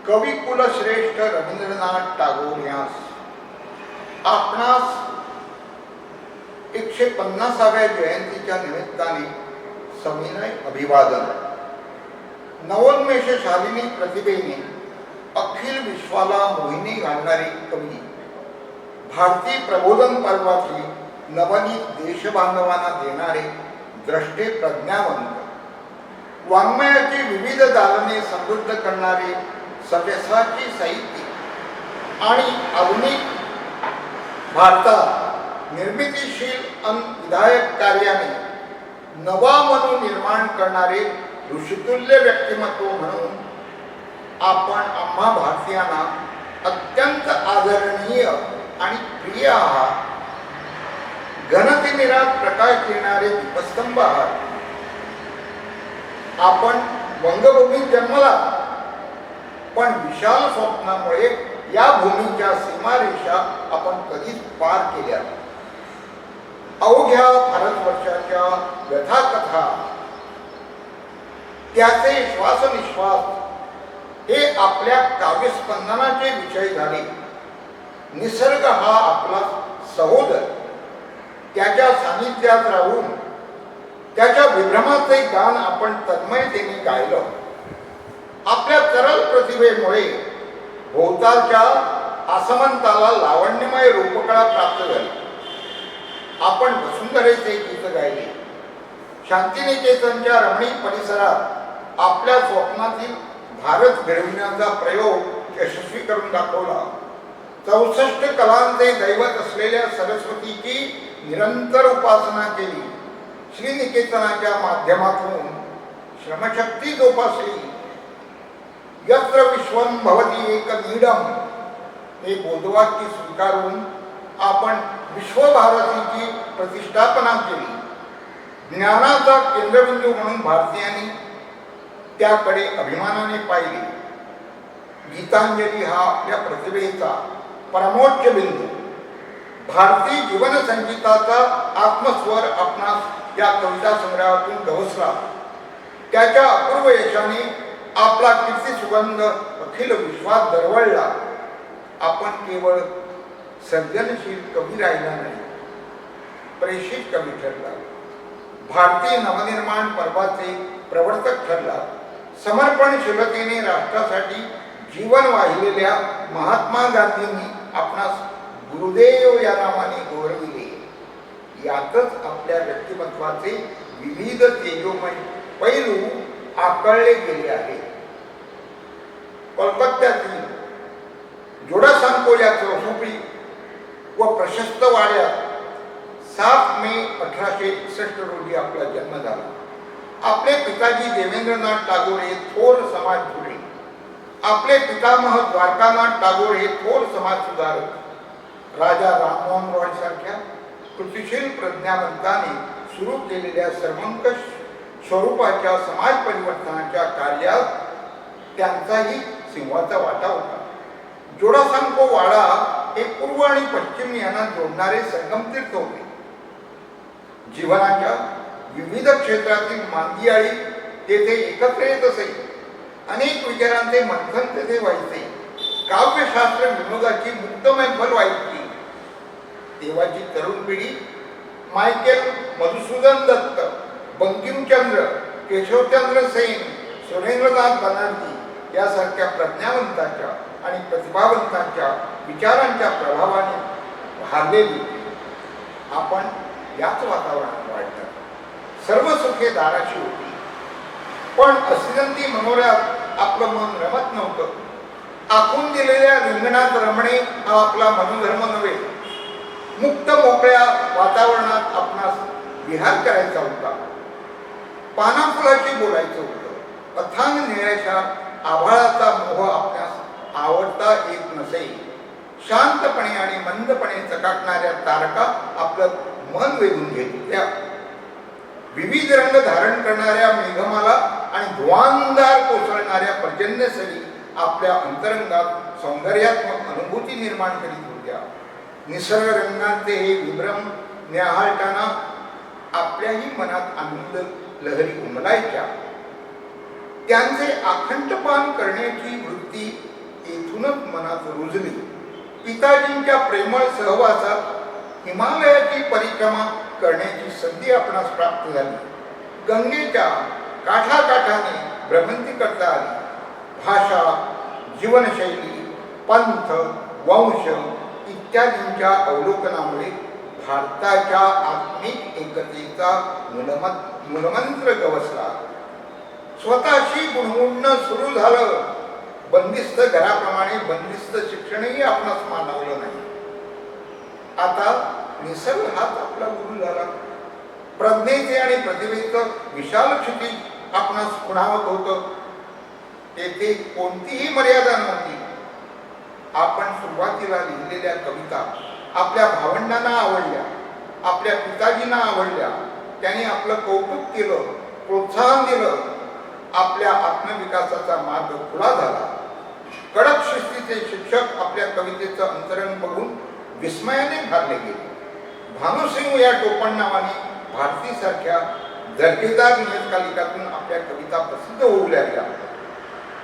कविकुलश्रेष्ठ रवींद्रनाथ टागोर यांस आपणास 150व्या जयंतीच्या निमित्ताने सविनय अभिवादन. नवोन्मेषशालिनी प्रतिभेने अखिल विश्वाला मोहिनी घालणारी कवी, भारतीय प्रबोधन पर्वातली नवनीत देशबांधवांना देणारे द्रष्टे प्रज्ञावंत, वाङ्मयाची विविध दालने समृद्ध करणारे सव्यसाची साहित्य आणि आधुनिक भारतात निर्मितीशील आणि विधायक कार्याने नवा मनु निर्माण करणारे ऋषितुल्य व्यक्तिमत्व म्हणून आपण आम्हा भारतीयांना अत्यंत आदरणीय आणि प्रिय आहात. घनतेनिरात प्रकाश देणारे दीपस्तंभ आहात. आपण वंगभूमीत जन्मला, पण विशाल स्वप्नामुळे या भूमीच्या सीमारेषा आपण कधीच पार केल्या. अवघ्या भारतवर्षाच्या व्यथाकथा, त्याचे श्वासनिश्वास हे आपल्या काव्यस्पंदनाचे विषय झाले. निसर्ग हा आपला सहोदर, त्याच्या सानिध्यात राहून त्याच्या विभ्रमाचे गान आपण तन्मयतेने गायलो. आपल्या तरल प्रतिभेमुळे भोवतालच्या आसमंताला लावण्यमय रूपकळा प्राप्त झाली. आपण वसुंधरेचे गीत गायले. शांतिनिकेतनच्या रमणीक परिसरात आपल्या स्वप्नातील भारत घडविण्याचा प्रयोग यशस्वी करून दाखवला. 64 कलांचे दैवत असलेल्या सरस्वतीची निरंतर उपासना केली. श्रीनिकेतनाच्या माध्यमातून श्रमशक्ती जोपासली. यत्र विश्वं भवति एकमीडं हे बोधवाक्य स्वीकारून आपण विश्वभारतीची प्रतिष्ठापना केली. ज्ञानाचा केंद्रबिंदू म्हणून भारतीयांनी त्याकडे अभिमानाने पाहिले. गीतांजली हा आपल्या प्रतिभेचा परमोच्च बिंदू. भारतीय जीवन संगीताचा आत्मस्वर आपणास या कविता संग्रहातून गवसला. त्याच्या अपूर्व यशाने आपला कीर्ती सुगंध अखिल विश्वात दरवळला. आपण केवळ सर्जनशील कवी राहिला नाही, प्रेषित कवी ठरला. भारतीय नवनिर्माण पर्वाचे प्रवर्तक ठरला. समर्पणशीलतेने राष्ट्रासाठी जीवन वाहिलेल्या महात्मा गांधींनी आपणास गुरुदेव या नामाने गौरविले. यातच आपल्या व्यक्तिमत्वाचे विविध तेजोमय पैलू आकळले गेले आहेत. कोलकात्यातील जोडासांको या चौसुपी व प्रशस्त वाड्यात 7 मे 1861 रोजी आपला जन्म झाला. आपले पिताजी देवेंद्रनाथ टागोर हे थोर समाजपुरी, आपले पितामह द्वारकानाथ टागोर हे थोर समाज सुधारक. राजा राममोहन रॉय सारख्या कृतिशील प्रज्ञावंताने सुरू केलेल्या सर्वंकष स्वरूपाच्या समाज परिवर्तनाच्या कार्यात त्यांचाही सिंहाचा वाटा होता. जोडासांको वाडा हे पूर्व आणि पश्चिम यांना जोडणारे संगमतीर्थ होते. जीवनाच्या विविध क्षेत्रातील मांदियाळी तेथे एकत्र येत असे. अनेक विचारांचे मंथन तेथे व्हायचे. काव्यशास्त्र विनोदाची मुक्त मैफल व्हायची. तेव्हाची तरुण पिढी मायकेल मधुसूदन दत्त, बंकिमचंद्र, केशवचंद्र सेन, सुरेंद्रनाथ बनर्जी यासारख्या प्रज्ञावंतांच्या आणि प्रतिभावंतांच्या विचारांच्या प्रभावाने भारलेली. आपण याच वातावरणात वाढतात. सर्व सुखे दाराशी होती, पण असिरंती मनोऱ्यात आपलं मन रमत नव्हतं. आखून दिलेल्या रिंगणात रमणे हा आपला मनोधर्म नव्हे. मुक्त मोकळ्या वातावरणात आपणास विहार करायचा होता. पानाफुलाशी बोलायचं होतं. अथांग निळ्याच्या आभाळाचा मोह आपणास आवडता येत नसे. शांतपणे आणि मंदपणे चकाकणाऱ्या तारका आपलं मन वेधून घेत होत्या. विविध रंग धारण करणाऱ्या मेघमाला आणि धुवांदार कोसळणाऱ्या पर्जन्यसरी आपल्या अंतरंगात सौंदर्यात्मक अनुभूती निर्माण करीत होत्या. निसर्ग रंगांचे हे विभ्रम न्याहाळताना आपल्याही मनात आनंद लहरी उमलायच्या. त्यांचे आखंडपान करण्याची वृत्ती मनात रुजली. पिताजींच्या प्रेमळ सहवासात हिमालयाची परिक्रमा करण्याची संधी आपणास प्राप्त झाली. गंगेच्या काठाकाठाने भ्रमंती करता आली. भाषा, जीवनशैली, पंथ, वंश इत्यादींच्या अवलोकनामुळे भारताच्या आत्मिक एकतेचा मूलमंत्र गवसला. स्वतःशी गुणगुणणं सुरू झालं. बंदिस्त घराप्रमाणे बंदिस्त शिक्षणही आपणास मानवलं नाही. आता निसर्ग हाच आपला गुरु झाला. प्रज्ञेचे आणि प्रतिभेचं विशाल क्षितिज आपणास खुणावत होतं. तेथे कोणतीही मर्यादा नव्हती. आपण सुरुवातीला लिहिलेल्या कविता आपल्या भावंडांना आवडल्या, आपल्या पिताजींना आवडल्या. त्यांनी आपलं कौतुक केलं, प्रोत्साहन दिलं. आपल्या आत्मविकासाचा मार्ग खुला झाला. कडक शिस्तीचे शिक्षक आपल्या कवितेचं अंतरंग बघून विस्मयाने भरले गेले. भानुसिंग या टोपण नावाने भारतीसारख्या दर्जेदार नियतकालिकातून आपल्या कविता प्रसिद्ध होऊ लागल्या.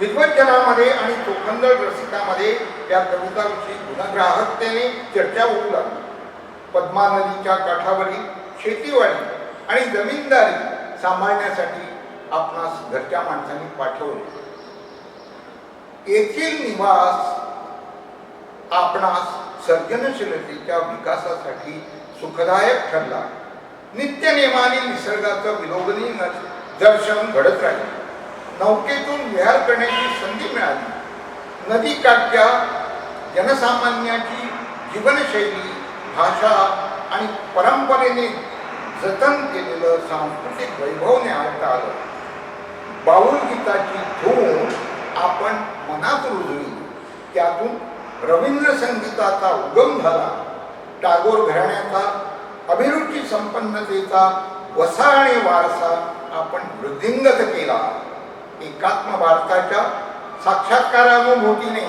विद्वज्जनामध्ये आणि चोखंदळ रसिकामध्ये या कविताविषयी गुणग्राहकतेने चर्चा होऊ लागली. पद्मा नदीच्या काठावरील शेतीवाडी आणि जमीनदारी सांभाळण्यासाठी आपणास घरच्या माणसांनी पाठवले. येथील निवास आपणास सर्जनशीलतेच्या विकासासाठी सुखदायक ठरला. नित्यनेमाने निसर्गाचं विलोभनीय दर्शन घडत राहिले. नौकेतून विहार करण्याची संधी मिळाली. नदीकाठच्या जनसामान्याची जीवनशैली, भाषा आणि परंपरेने जतन केलेलं सांस्कृतिक वैभव न्याहाळता आलं. बाऊल गीताची धूम आपण मनात रुजली. त्यातून रवींद्र संगीताचा उगम झाला. टागोर घराण्याचा अभिरुची संपन्नतेचा वसा आणि वारसा आपण वृद्धिंगत केला. एकात्म भारताच्या साक्षात्कारानुभूतीने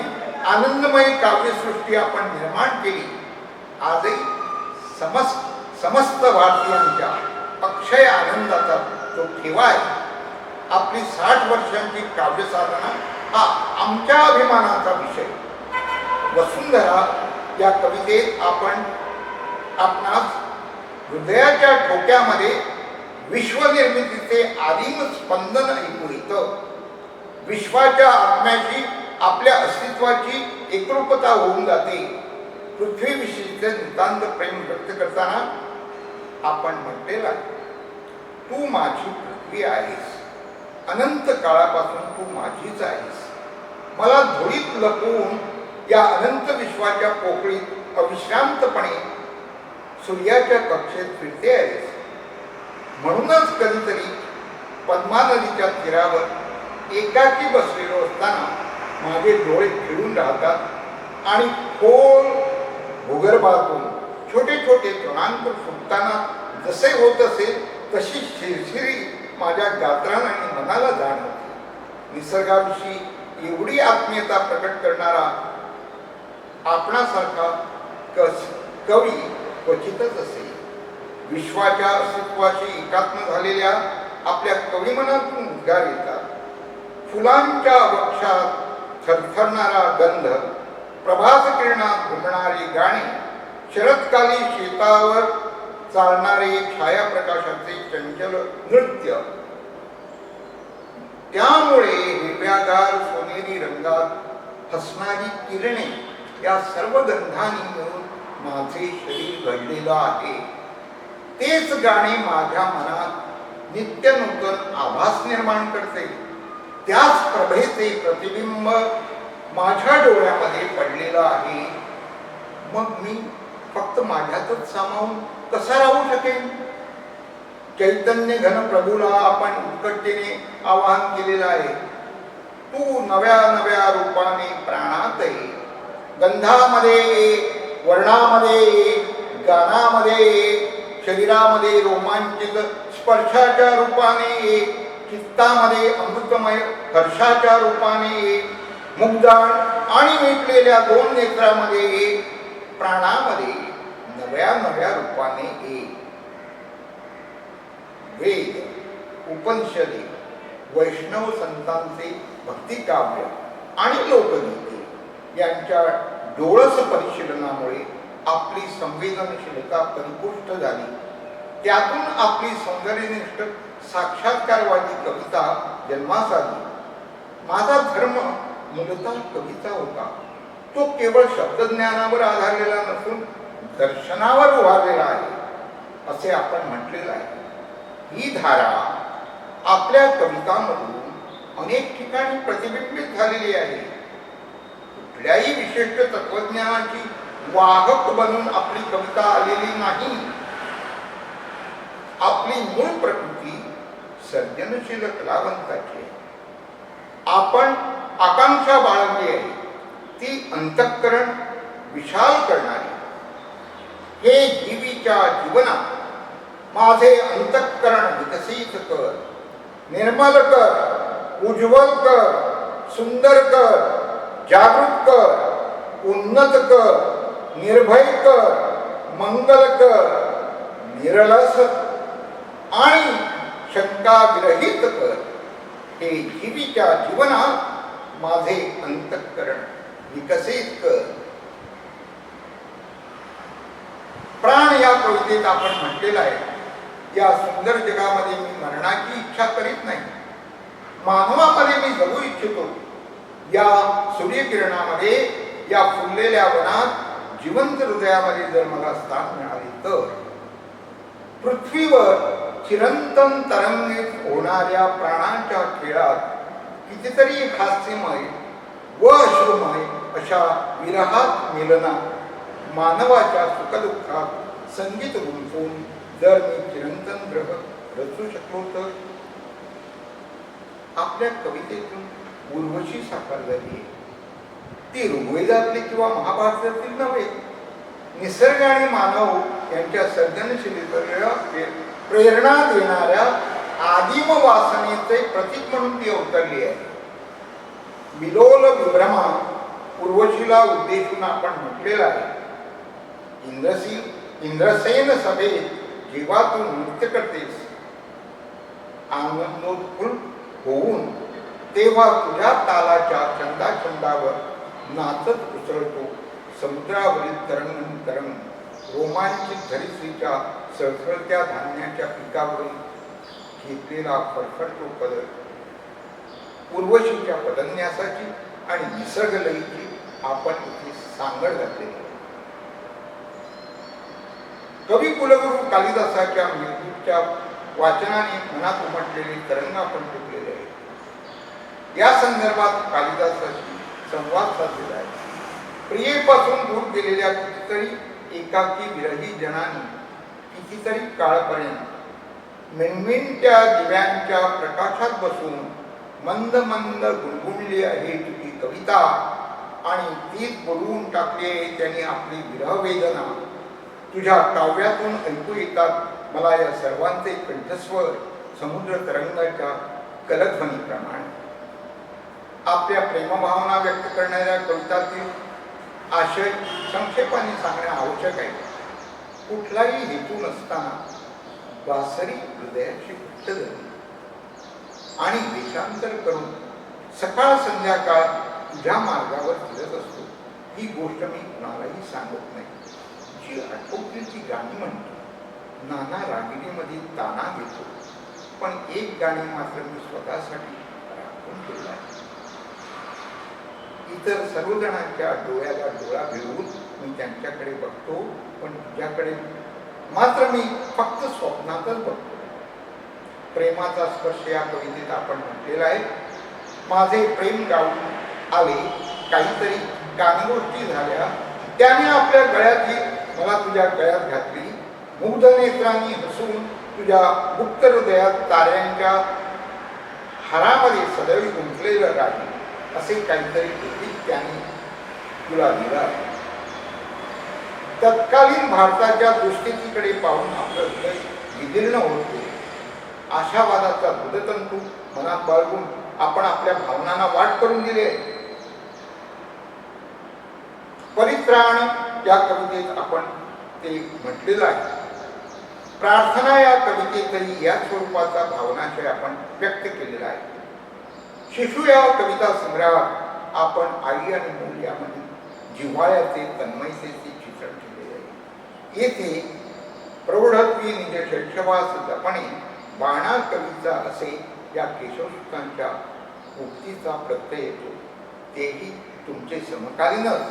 आनंदमयी काव्यसृष्टी आपण निर्माण केली. आजही समस्त भारतीयांच्या अक्षय आनंदाचा जो ठेवा आहे. आपली 60 वर्षांची काव्यसाधना हा आमच्या अभिमानाचा विषय. वसुंधरा या कवितेत आपणास हृदयाच्या ठोक्यामध्ये विश्वनिर्मितीचे आदिम स्पंदन ऐकू येतं. विश्वाच्या आत्म्याशी आपल्या अस्तित्वाची एकरूपता होऊन जाते. पृथ्वीविषयीचे नितांत प्रेम व्यक्त करताना आपण म्हटलेला, तू माझी पृथ्वी आहेस. अनंत काळापासून तू माझीच आहेस. मला धुळीत लपवून या अनंत विश्वाच्या पोकळीत अविश्रांतपणे सूर्याच्या कक्षेत फिरते आहेस. म्हणूनच कधीतरी पद्मा नदीच्या तीरावर एकाकी बसलेलो असताना माझे डोळे फिरून राहतात आणि खोल भूगर्भातून छोटे छोटे तृणांकुर फुटताना जसे होत असेल तशी शिरशिरी माझ्या गात्रान आणि मनाला जाणवते. निसर्गाविषयी एवढी आत्मीयता प्रकट करणारा आपणासारखा कवी क्वचितच असेल. विश्वाच्या अस्तित्वाशी एकात्म झालेल्या आपल्या कविमनातून उद्गार येतात. फुलांच्या वृक्षात थरथरणारा गंध, प्रभात किरणात घुमणारी गाणी, शरदकाली शेतावर चालणारे छायाप्रकाशाचे चंचल नृत्य. त्यामुळे हिरव्यागार सोनेरी रंगात हसणारी किरणे या सर्व गंधांनी मिळून माझे शरीर घडलेलं आहे. तेच गाणे माझ्या मनात नित्य नूतन आभास निर्माण करते. त्याच प्रभेचे प्रतिबिंब माझ्या डोळ्यामध्ये पडलेलं आहे. मग मी फक्त माझ्यातच सामावून कसा राहू शकेन? चैतन्य घन प्रभूला आपण उत्कटतेने आवाहन केलेलं आहे. तू नव्या नव्या रूपाने प्राणात ये. गंधामध्ये, वर्णामध्ये, गानामध्ये, शरीरामध्ये रोमांचित स्पर्शाच्या रूपाने, चित्तामध्ये अमृतमय हर्षाच्या रूपाने, मुग्धान आणि मिटलेल्या 2 नेत्रामध्ये, प्राणामध्ये नव्या नव्या रूपाने. वेद, उपनिषदे, वैष्णव संतांचे भक्तिकाव्य आणि लोकगीते यांच्या डोळस परिशीलनामुळे आपली संवेदनशीलता परिपुष्ट झाली. त्यातून आपली सौंदर्यनिष्ठ साक्षात्कारवादी कविता जन्मास आली. माझा धर्म मूलतः कविता होता. तो केवळ शब्दज्ञानावर आधारलेला नसून दर्शनावर उभारलेला आहे असे आपण म्हटलेलं आहे. ही धारा आपल्या कवितांमधून अनेक ठिकाणी प्रतिबिंबित झालेली आहे. कुठल्याही विशिष्ट तत्वज्ञानाची वाहक बनून आपली कविता आलेली नाही. आपली मूळ प्रकृती सर्जनशील कलावंताची आहे. आपण आकांक्षा बाळगली आहे, ती अंतःकरण विशाल करणारी. हे जीवीच्या जीवनात माझे अंतःकरण विकसित कर, निर्मल कर, उज्ज्वल कर, सुंदर कर, जागृत कर, उन्नत कर, निर्भय कर, मंगल कर, निरलस आणि शंका विरहित कर. हे जीवीच्या जीवनात माझे अंतःकरण विकसित कर. प्राण या कवितेत आपण म्हटलेलं आहे, या सुंदर जगामध्ये मी मरणाची इच्छा करीत नाही. मानवामध्ये मी जगू इच्छितो. या सूर्यकिरणामध्ये, या फुललेल्या वनात, जिवंत हृदयामध्ये जर मला स्थान मिळाले तर पृथ्वीवर चिरंतन तरंगित होणाऱ्या प्राणांच्या खेळात कितीतरी हास्यमय व अश्रुमय अशा विरहात मिलनात मानवाच्या सुखदुःखात संगीत गुंफून जर मी चिरंतन ग्रह रचू शकलो तर. आपल्या कवितेतून उर्वशी साकार झाली. ती ऋग्वेदातली किंवा महाभारतातील नव्हे. निसर्ग आणि मानव यांच्या सर्जनशीलतेला प्रेरणा देणाऱ्या आदिम वासनेचे प्रतीक म्हणून ती अवतरली आहे. विलोल विभ्रमा उर्वशीला उद्देशून आपण म्हटलेलं आहे. इंद्रसेन सभेत जेव्हा तू नृत्य करतेस आनंदोत्फुल होऊन, तेव्हा तुझ्या तालाच्या छंदाछंदावर नाचत उसळतो समुद्रावरील तरंग तरंग. रोमांचित धरित्रीच्या सळसळत्या धान्याच्या पिकावरून घेतलेला फडफडतो पदर. उर्वशीच्या पदन्यासाची आणि निसर्गलयीची आपण इथे सांगड घातलेली. कवी कुलगुरू कालिदासाच्या मेघदूतच्या वाचनाने मनात उमटलेले तरंग आपण टिकलेले आहे. या संदर्भात कालिदासाशी संवाद साधलेला आहे. प्रियेपासून दूर गेलेल्या कितीतरी एकाकी विरही जनांनी कितीतरी काळपर्यंत मिणमिणत्या दिव्यांच्या प्रकाशात बसून मंद मंद गुणगुणली आहे तुझी कविता, आणि तीच बोलवून टाकली आहे त्यांनी आपली विरहवेदना. तुझ्या काव्यातून ऐकू येतात मला या सर्वांचे कंठस्वर समुद्र तरंगाच्या कलध्वनीप्रमाणे. आपल्या प्रेमभावना व्यक्त करणाऱ्या कवितातील आशय संक्षेपाने सांगणे आवश्यक आहे. कुठलाही हेतू नसताना बासरी हृदयाची घट्ट झाली आणि देशांतर करून सकाळ संध्याकाळ तुझ्या मार्गावर फिरत असतो. ही गोष्ट मी कुणालाही सांगत नाही. जी आठवतील ती गाणी म्हणतो, नाना रागिणीमध्ये ताना घेतो, पण एक गाणी मात्र मी स्वतःसाठी राखून ठेवलं आहे. इतर सर्वजणांच्या डोळ्याला डोळा भिडवून मी त्यांच्याकडे बघतो, पण तुझ्याकडे मात्र मी फक्त स्वप्नातच बघतो. प्रेमाचा स्पर्श या कवितेत आपण म्हटलेला आहे. माझे प्रेम गाऊन आले, काहीतरी गानगोष्टी झाल्या, त्याने आपल्या गळ्यातली मला तुझ्या गळ्यात घातली. मुग्ध नेत्रांनी हसून तुझ्या गुप्त हृदयात ताऱ्यांच्या हारामध्ये सदैव गुंतलेलं राहील, असे काहीतरी प्रतीक त्याने तुला दिला. तत्कालीन भारताच्या दुस्थितीकडे पाहून आपलं हृदय विदीर्ण होते. आशावादाचा बुधतंतू मनात बाळगून आपण आपल्या भावनांना वाट करून दिले. परित्राण या कवितेत आपण ते म्हटलेलं आहे. प्रार्थना या कवितेतही या स्वरूपाचा भावनाशय आपण व्यक्त केलेला आहे. शिशु या कविता संग्रहात आपण आई आणि मूल यामध्ये जिव्हाळ्याचे तन्मयतेचे चित्रण केलेले आहे. येथे प्रौढत्वी निज शैशवास जपणे बाणा कवीचा असे या केशवसुतांच्या उक्तीचा प्रत्यय येतो. तेही तुमचे समकालीनच.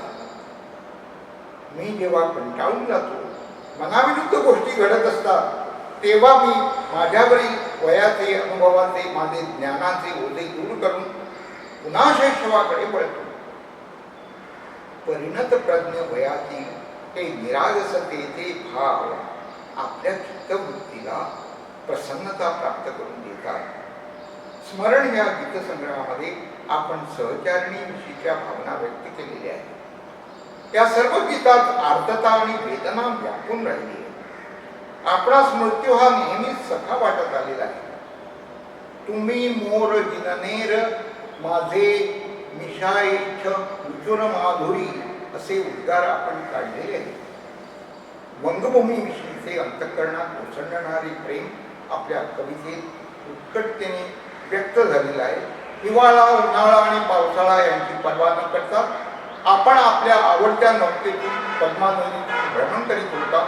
मी जेव्हा कंटाळून जातो, मनाविरुद्ध गोष्टी घडत असतात, तेव्हा मी माझ्यावरील वयाचे अनुभवाचे माझे ज्ञानाचे ओझे दूर करून पुन्हा शैशवाकडे वळतो. परिणत प्रज्ञ वयातील हे निरागसतेचे भाव आपल्या चित्तवृत्तीला प्रसन्नता प्राप्त करून देतात. स्मरण या गीतसंग्रहामध्ये आपण सहचारिणी विषयीच्या भावना व्यक्त केलेल्या आहेत. या सर्व गीतात आर्तता आणि वेदना व्यापून राहिली आहे. आपणास मृत्यू हा नेहमीच सखा वाटत आलेला आहे. तुम्ही मोर जिननेर माझे मिशाईच्छ उचुर माधुरी असे उद्गार आपण काढलेले आहेत. वंगभूमीविषयीचे अंतःकरणात ओसंडणारे प्रेम आपल्या कवितेत उत्कटतेने व्यक्त झालेलं आहे. हिवाळा, उन्हाळा आणि पावसाळा यांची पर्वा न करता आपण आपल्या आवडत्या नौकेतून पद्मा नदीतून भ्रमण करीत होता.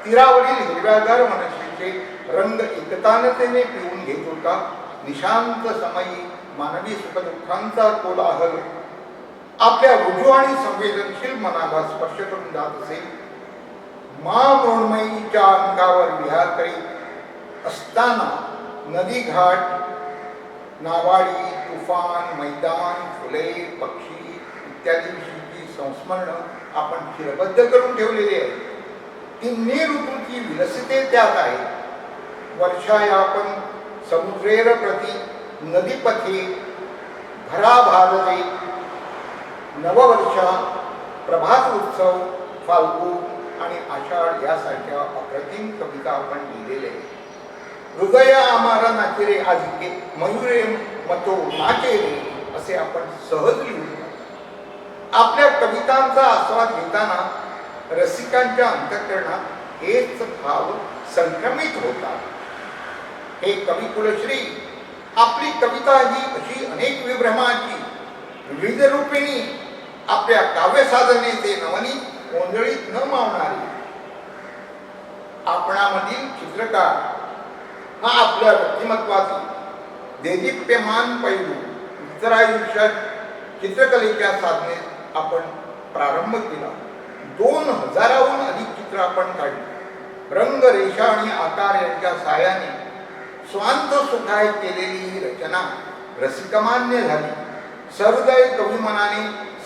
तीरावरील हिरव्यागार वनश्रीचे रंग एकतानतेने पिऊन घेत होता. निशांत समयी मानवी सुखदुःखांचा कोलाहल आपल्या रुजू आणि संवेदनशील मनाला स्पर्श करून जात असेल. मा मृण्मयीच्या अंगावर विहार करीत असताना नदी घाट, नावाडी, तुफान, मैदान, फुले, पक्षी इत्यादी विषयीची संस्मरण आपण शिरबद्ध करून ठेवलेली आहे. तिन्ही ऋतूची विलसिते त्यात आहे. वर्षायापन समुद्रेर प्रति नदीपथे भरा भारते नववर्षा, प्रभात उत्सव, फाल्गू आणि आषाढ यासारख्या अप्रतिम कविता आपण लिहिलेल्या आहेत. हृदय आमारा नाचेरे आजिके मयुरे मतो नाचेरे असे आपण सहज लिहू. आपल्या कवितांचा आस्वाद घेताना रसिकांच्या अंतःकरणात हेच भाव संक्रमित होतात. हे कवी कुलश्री, आपली कविता ही अशी अनेक विभ्रमाची विविध रूपिणी आपल्या काव्यसाधनेचे नवनीत गोंधळीत न मावणारी. आपणामधील चित्रकार हा आपल्या व्यक्तिमत्वाचा देदीप्यमान पैलू उत्तरायुष्यात चित्रकलेच्या साधनेत आपण प्रारंभ केला. 2000हून अधिक चित्र आपण काढली. रंग, रेषा आणि आकार यांच्या साहाय्याने स्वांत सुखाय केलेली ही रचना रसिकमान्य झाली. सहृदय कविमनाने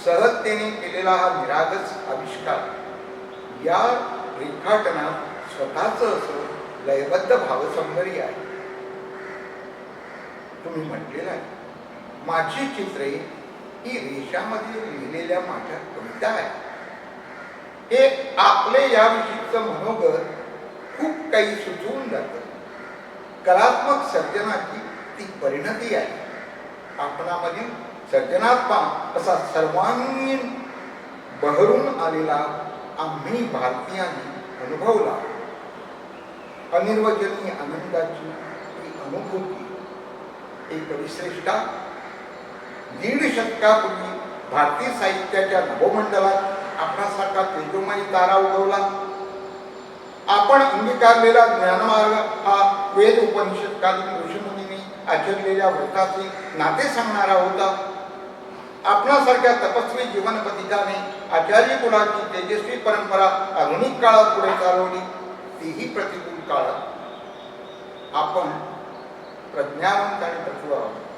सहजतेने केलेला हा निरागस आविष्कार या रेखाटनात स्वतःच असं लयबद्ध भावसौंदर्य आहे. तुम्ही म्हटलेलं आहे, माझी चित्रे ही रेषामध्ये लिहिलेल्या माझ्या कविता आहे. हे आपले याविषयीचं मनोगत खूप काही सुचवून जातं. कलात्मक सर्जनाची ती परिणती आहे. आपणामधील सर्जनात्मा असा सर्वांगीण बहरून आलेला आम्ही भारतीयांनी अनुभवला. अनिर्वचनीय आनंदाची ही अनुभूती एक कविश्रेष्ठा 1.5 शतकापूर्वी भारतीय साहित्याच्या नभोमंडलात आपणासारखा तेजोमयी तारा उगवला. आपण अंगीकारलेला ज्ञानमार्ग हा वेद उपनिषदकालीन ऋषीमुनींनी आचरलेल्या व्रताचे नाते सांगणारा होता. आपणासारख्या तपस्वी जीवनपथिकाने आचार्य कुलाची तेजस्वी परंपरा आधुनिक काळात पुढे चालवली. तीही प्रतिकूल काळात आपण प्रज्ञावंत आणि प्रतिभावंत